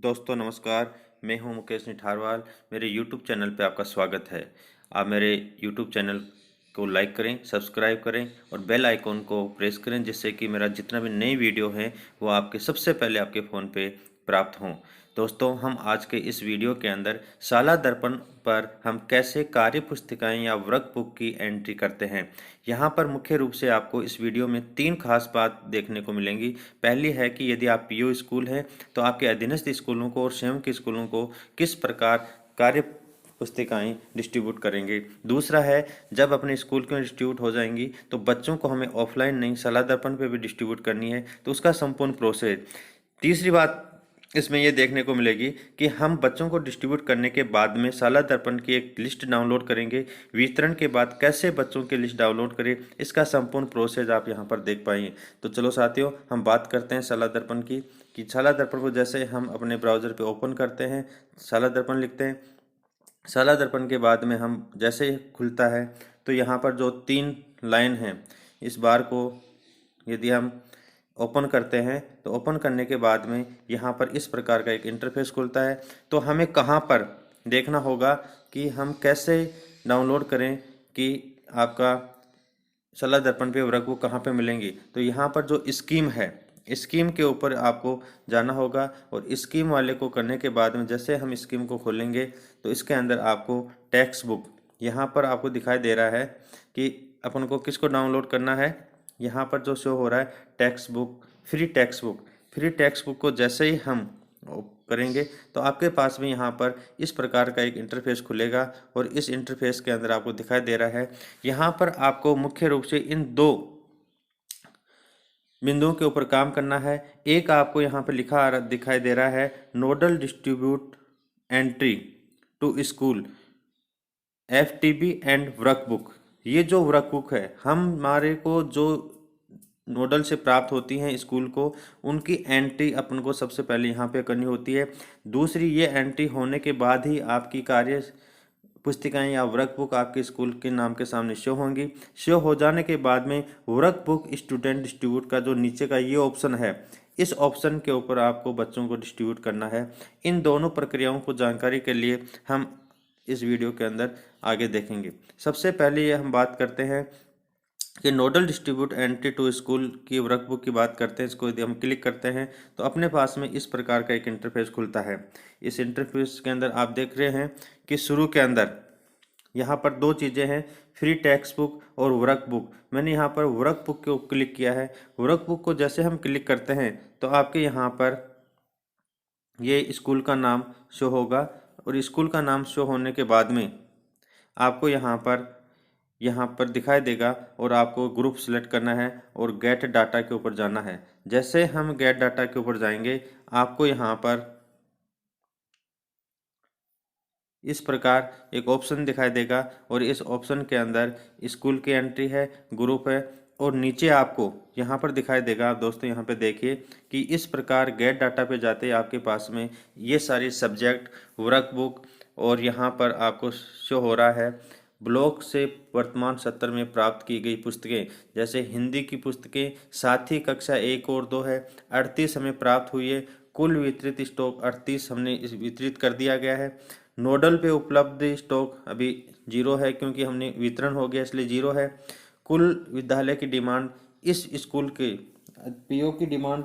दोस्तों नमस्कार। मैं हूं मुकेश निठारवाल। मेरे यूट्यूब चैनल पे आपका स्वागत है। आप मेरे यूट्यूब चैनल को लाइक करें, सब्सक्राइब करें और बेल आइकॉन को प्रेस करें, जिससे कि मेरा जितना भी नई वीडियो है वो आपके सबसे पहले आपके फ़ोन पे प्राप्त हों। दोस्तों, हम आज के इस वीडियो के अंदर शाला दर्पण पर हम कैसे कार्य पुस्तिकाएँ या वर्कबुक की एंट्री करते हैं। यहाँ पर मुख्य रूप से आपको इस वीडियो में 3 खास बात देखने को मिलेंगी। पहली है कि यदि आप पीओ स्कूल हैं तो आपके अधीनस्थ स्कूलों को और स्वयं के स्कूलों को किस प्रकार कार्य पुस्तिकाएँ डिस्ट्रीब्यूट करेंगे। दूसरा है, जब अपने स्कूल के डिस्ट्रीब्यूट हो जाएंगी तो बच्चों को हमें ऑफलाइन नहीं शाला दर्पण पे भी डिस्ट्रीब्यूट करनी है, तो उसका संपूर्ण प्रोसेस। तीसरी बात इसमें यह देखने को मिलेगी कि हम बच्चों को डिस्ट्रीब्यूट करने के बाद में शाला दर्पण की एक लिस्ट डाउनलोड करेंगे। वितरण के बाद कैसे बच्चों की लिस्ट डाउनलोड करें, इसका संपूर्ण प्रोसेस आप यहाँ पर देख पाएंगे। तो चलो साथियों, हम बात करते हैं शाला दर्पण की। कि शाला दर्पण को जैसे हम अपने ब्राउज़र पे ओपन करते हैं, शाला दर्पण लिखते हैं। शाला दर्पण के बाद में हम जैसे ही खुलता है तो यहाँ पर जो 3 लाइन हैं, इस बार को यदि हम ओपन करते हैं तो ओपन करने के बाद में यहाँ पर इस प्रकार का एक इंटरफेस खुलता है। तो हमें कहाँ पर देखना होगा कि हम कैसे डाउनलोड करें कि आपका शाला दर्पण पे वर्कबुक कहाँ पे मिलेंगी। तो यहाँ पर जो स्कीम है, स्कीम के ऊपर आपको जाना होगा और स्कीम वाले को करने के बाद में जैसे हम स्कीम को खोलेंगे तो इसके अंदर आपको टेक्स्ट बुक यहाँ पर आपको दिखाई दे रहा है कि अपन को किसको डाउनलोड करना है। यहाँ पर जो शो हो रहा है text book, free text book. Free text book को जैसे ही हम करेंगे तो आपके पास में यहाँ पर इस प्रकार का एक इंटरफेस खुलेगा और इस इंटरफेस के अंदर आपको दिखाई दे रहा है, यहाँ पर आपको मुख्य रूप से इन 2 बिंदुओं के ऊपर काम करना है। एक आपको यहाँ पर लिखा दिखाई दे रहा है nodal distribute entry to school FTB and workbook. ये जो वर्कबुक है हमारे को जो नोडल से प्राप्त होती हैं स्कूल को, उनकी एंट्री अपन को सबसे पहले यहाँ पे करनी होती है। दूसरी, ये एंट्री होने के बाद ही आपकी कार्य पुस्तिकाएँ या वर्कबुक आपके स्कूल के नाम के सामने शो होंगी। शो हो जाने के बाद में वर्कबुक स्टूडेंट डिस्ट्रीब्यूट का जो नीचे का ये ऑप्शन है, इस ऑप्शन के ऊपर आपको बच्चों को डिस्ट्रीब्यूट करना है। इन दोनों प्रक्रियाओं को जानकारी के लिए हम इस वीडियो के अंदर आगे देखेंगे। सबसे पहले ये हम बात करते हैं कि nodal distribute entry to school की वर्कबुक की बात करते हैं। इसको यदि हम क्लिक करते हैं तो अपने पास में इस प्रकार का एक इंटरफेस खुलता है। इस इंटरफेस के अंदर आप देख रहे हैं कि शुरू के अंदर यहाँ पर 2 चीज़ें हैं, फ्री टेक्स्ट बुक और वर्कबुक। मैंने यहाँ पर वर्कबुक को क्लिक किया है। वर्कबुक को जैसे हम क्लिक करते हैं तो आपके यहाँ पर ये स्कूल का नाम शो होगा और स्कूल का नाम शो होने के बाद में आपको यहाँ पर दिखाई देगा और आपको ग्रुप सेलेक्ट करना है और गेट डाटा के ऊपर जाना है। जैसे हम गेट डाटा के ऊपर जाएंगे आपको यहाँ पर इस प्रकार एक ऑप्शन दिखाई देगा और इस ऑप्शन के अंदर स्कूल की एंट्री है, ग्रुप है और नीचे आपको यहाँ पर दिखाई देगा। आप दोस्तों यहाँ पे देखिए कि इस प्रकार गेट डाटा पे जाते ही आपके पास में ये सारी सब्जेक्ट, वर्कबुक और यहाँ पर आपको शो हो रहा है ब्लॉक से वर्तमान सत्र में प्राप्त की गई पुस्तकें। जैसे हिंदी की पुस्तकें साथी कक्षा 1 और 2 है, 38 हमें प्राप्त हुई है। कुल वितरित स्टॉक 38 हमने इस वितरित कर दिया गया है। नोडल पे उपलब्ध स्टॉक अभी 0 है क्योंकि हमने वितरण हो गया इसलिए 0 है। कुल विद्यालय की डिमांड, इस स्कूल के पीओ की डिमांड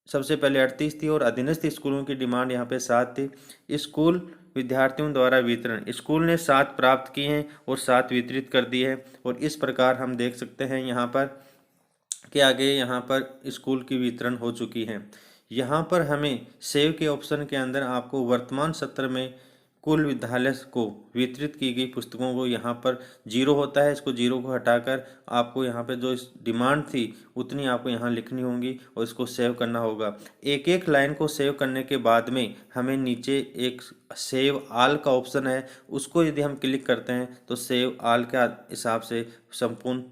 सबसे पहले 38 थी और अधीनस्थ स्कूलों की डिमांड यहाँ पे 7 थी। स्कूल विद्यार्थियों द्वारा वितरण, स्कूल ने 7 प्राप्त किए हैं और 7 वितरित कर दिए हैं। और इस प्रकार हम देख सकते हैं यहाँ पर कि आगे यहाँ पर स्कूल की वितरण हो चुकी है। यहाँ पर हमें सेव के ऑप्शन के अंदर आपको वर्तमान सत्र में कुल विद्यालय को वितरित की गई पुस्तकों को यहाँ पर 0 होता है, इसको 0 को हटाकर आपको यहाँ पे जो डिमांड थी उतनी आपको यहाँ लिखनी होंगी और इसको सेव करना होगा। एक एक लाइन को सेव करने के बाद में हमें नीचे एक सेव आल का ऑप्शन है, उसको यदि हम क्लिक करते हैं तो सेव आल के हिसाब से संपूर्ण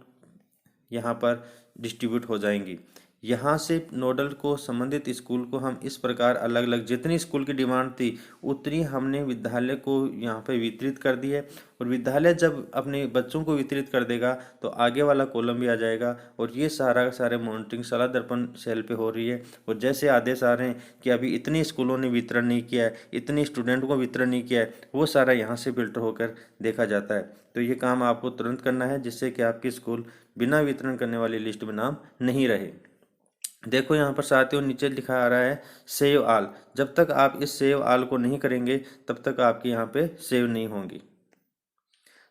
यहाँ पर डिस्ट्रीब्यूट हो जाएंगी। यहाँ से नोडल को संबंधित स्कूल को हम इस प्रकार अलग अलग जितनी स्कूल की डिमांड थी उतनी हमने विद्यालय को यहाँ पे वितरित कर दी है। और विद्यालय जब अपने बच्चों को वितरित कर देगा तो आगे वाला कॉलम भी आ जाएगा और ये सारे मॉनिटरिंग सलाह दर्पण सेल पे हो रही है। और जैसे आदेश आ रहे हैं कि अभी इतने स्कूलों ने वितरण नहीं किया है, इतने स्टूडेंट को वितरण नहीं किया है, वो सारा यहाँ से फिल्टर होकर देखा जाता है। तो ये काम आपको तुरंत करना है जिससे कि आपके स्कूल बिना वितरण करने वाली लिस्ट में नाम नहीं रहे। देखो यहाँ पर साथियों नीचे लिखा आ रहा है सेव आल। जब तक आप इस सेव आल को नहीं करेंगे तब तक आपके यहाँ पे सेव नहीं होंगी।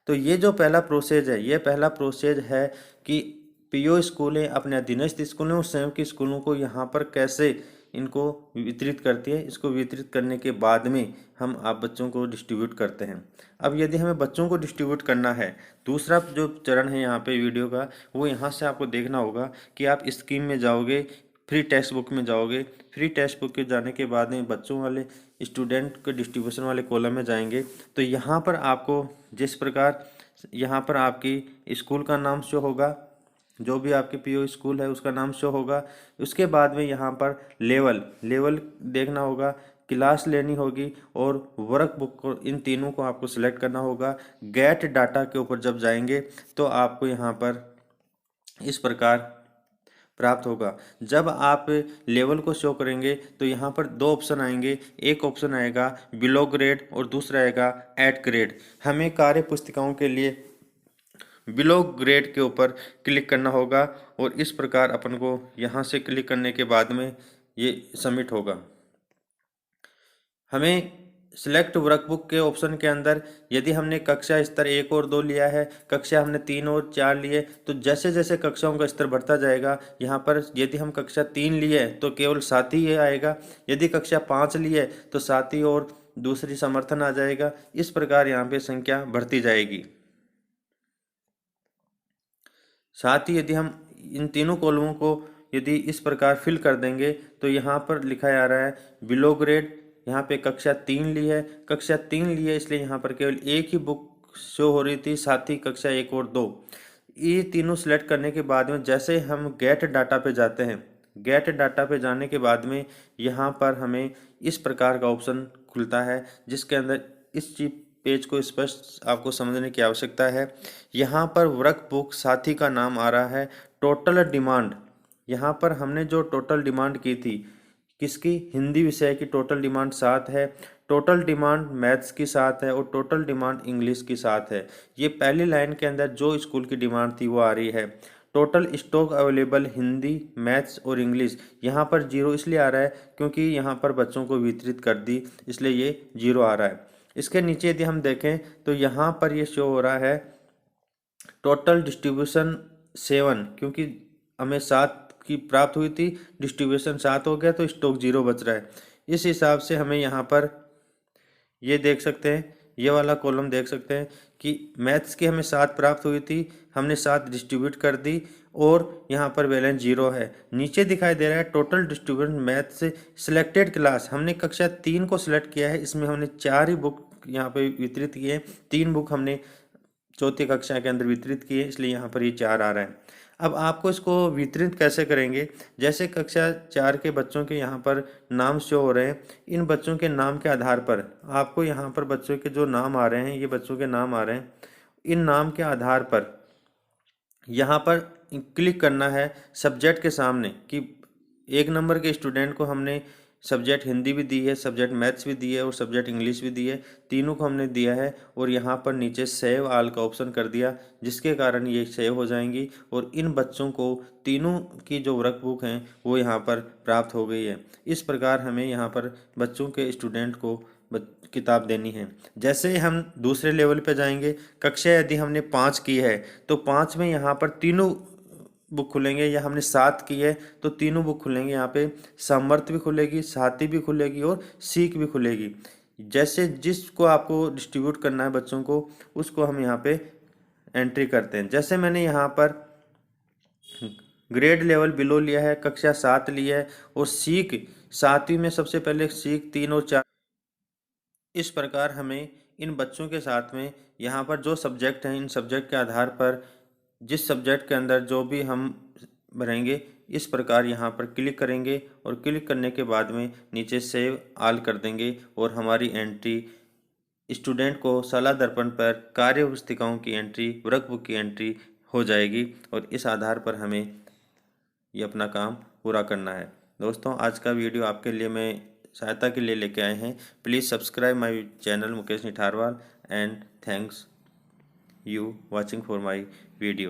तो ये जो पहला प्रोसेस है, ये पहला प्रोसेस है कि पीओ स्कूलें अपने अधीनस्थ स्कूलों और स्वयं के स्कूलों को यहाँ पर कैसे इनको वितरित करती है। इसको वितरित करने के बाद में हम आप बच्चों को डिस्ट्रीब्यूट करते हैं। अब यदि हमें बच्चों को डिस्ट्रीब्यूट करना है, दूसरा जो चरण है यहाँ पे वीडियो का, वो यहाँ से आपको देखना होगा कि आप स्कीम में जाओगे, फ्री टेक्स्ट बुक में जाओगे। फ्री टेक्स्ट बुक के जाने के बाद में बच्चों वाले स्टूडेंट के डिस्ट्रीब्यूशन वाले कॉलम में जाएंगे तो यहाँ पर आपको जिस प्रकार यहाँ पर आपकी स्कूल का नाम शो होगा, जो भी आपके पीओ स्कूल है उसका नाम शो होगा। उसके बाद में यहाँ पर लेवल देखना होगा, क्लास लेनी होगी और वर्क बुक को, इन तीनों को आपको सिलेक्ट करना होगा। गेट डाटा के ऊपर जब जाएंगे तो आपको यहाँ पर इस प्रकार प्राप्त होगा। जब आप लेवल को शो करेंगे तो यहाँ पर दो ऑप्शन आएंगे, एक ऑप्शन आएगा बिलो ग्रेड और दूसरा आएगा एट ग्रेड। हमें कार्य पुस्तिकाओं के लिए बिलो ग्रेड के ऊपर क्लिक करना होगा और इस प्रकार अपन को यहाँ से क्लिक करने के बाद में ये सबमिट होगा। हमें सिलेक्ट वर्कबुक के ऑप्शन के अंदर यदि हमने कक्षा स्तर 1 और 2 लिया है, कक्षा हमने 3 और 4 लिए, तो जैसे जैसे कक्षाओं का स्तर बढ़ता जाएगा यहाँ पर यदि हम कक्षा 3 लिए तो केवल 7 ही आएगा, यदि कक्षा 5 लिए तो 7 ही और दूसरी समर्थन आ जाएगा। इस प्रकार यहाँ पे संख्या बढ़ती जाएगी। साथ ही यदि हम इन तीनों कॉलमों को यदि इस प्रकार फिल कर देंगे तो यहाँ पर लिखा जा रहा है बिलो ग्रेड, यहाँ पे कक्षा 3 ली है, कक्षा 3 ली है इसलिए यहाँ पर केवल एक ही बुक शो हो रही थी, साथ ही कक्षा 1 और 2। ये तीनों सिलेक्ट करने के बाद में जैसे हम गेट डाटा पे जाते हैं, गेट डाटा पे जाने के बाद में यहाँ पर हमें इस प्रकार का ऑप्शन खुलता है जिसके अंदर इस चीज पेज को स्पष्ट आपको समझने की आवश्यकता है। यहाँ पर वर्क बुक साथी का नाम आ रहा है, टोटल डिमांड, यहाँ पर हमने जो टोटल डिमांड की थी किसकी, हिंदी विषय की टोटल डिमांड 7 है, टोटल डिमांड मैथ्स की 7 है और टोटल डिमांड इंग्लिश की 7 है। ये पहली लाइन के अंदर जो स्कूल की डिमांड थी वो आ रही है। Total stock available Hindi, maths और इंग्लिश, यहाँ पर 0 इसलिए आ रहा है क्योंकि यहाँ पर बच्चों को वितरित कर दी इसलिए ये 0 आ रहा है। इसके नीचे यदि हम देखें तो यहाँ पर ये शो हो रहा है टोटल डिस्ट्रीब्यूशन 7, क्योंकि हमें 7 की प्राप्त हुई थी, डिस्ट्रीब्यूशन 7 हो गया तो स्टॉक 0 बच रहा है। इस हिसाब से हमें यहाँ पर ये देख सकते हैं, ये वाला कॉलम देख सकते हैं कि मैथ्स की हमें 7 प्राप्त हुई थी, हमने 7 डिस्ट्रीब्यूट कर दी और यहाँ पर बैलेंस 0 है। नीचे दिखाई दे रहा है total distribution maths selected class, हमने कक्षा 3 को सिलेक्ट किया है, इसमें हमने 4 ही बुक यहाँ पे वितरित किए हैं, 3 बुक हमने चौथी कक्षा के अंदर वितरित किए इसलिए यहाँ पर ये 4 आ रहा है। अब आपको इसको वितरित कैसे करेंगे, जैसे कक्षा 4 के बच्चों के यहाँ पर नाम शो हो रहे हैं, इन बच्चों के नाम के आधार पर आपको यहाँ पर बच्चों के जो नाम आ रहे हैं, ये बच्चों के नाम आ रहे हैं, इन नाम के आधार पर यहाँ पर क्लिक करना है सब्जेक्ट के सामने कि 1 नंबर के स्टूडेंट को हमने सब्जेक्ट हिंदी भी दी है, सब्जेक्ट मैथ्स भी दी है और सब्जेक्ट इंग्लिश भी दी है, तीनों को हमने दिया है और यहाँ पर नीचे सेव आल का ऑप्शन कर दिया जिसके कारण ये सेव हो जाएंगी और इन बच्चों को तीनों की जो वर्क बुक हैं वो यहाँ पर प्राप्त हो गई है। इस प्रकार हमें यहाँ पर बच्चों के स्टूडेंट को किताब देनी है। जैसे हम दूसरे लेवल पे जाएंगे, कक्षा यदि हमने 5 की है तो 5 में यहाँ पर तीनों बुक खुलेंगे, या हमने 7 की है तो तीनों बुक खुलेंगे, यहाँ पे समर्थ भी खुलेगी, साथी भी खुलेगी और सीख भी खुलेगी। जैसे जिसको आपको डिस्ट्रीब्यूट करना है बच्चों को उसको हम यहाँ पे एंट्री करते हैं। जैसे मैंने यहाँ पर ग्रेड लेवल बिलो लिया है, कक्षा 7 लिया है और सीख 7वीं में सबसे पहले सीख 3 और 4, इस प्रकार हमें इन बच्चों के साथ में यहाँ पर जो सब्जेक्ट हैं इन सब्जेक्ट के आधार पर जिस सब्जेक्ट के अंदर जो भी हम भरेंगे। इस प्रकार यहाँ पर क्लिक करेंगे और क्लिक करने के बाद में नीचे सेव ऑल कर देंगे और हमारी एंट्री स्टूडेंट को सलाह दर्पण पर कार्य पुस्तिकाओं की एंट्री, वर्कबुक की एंट्री हो जाएगी और इस आधार पर हमें ये अपना काम पूरा करना है। दोस्तों, आज का वीडियो आपके लिए मैं सहायता के लिए लेके आए हैं। Please subscribe my channel Mukesh Nitharwal and thanks you watching for my video.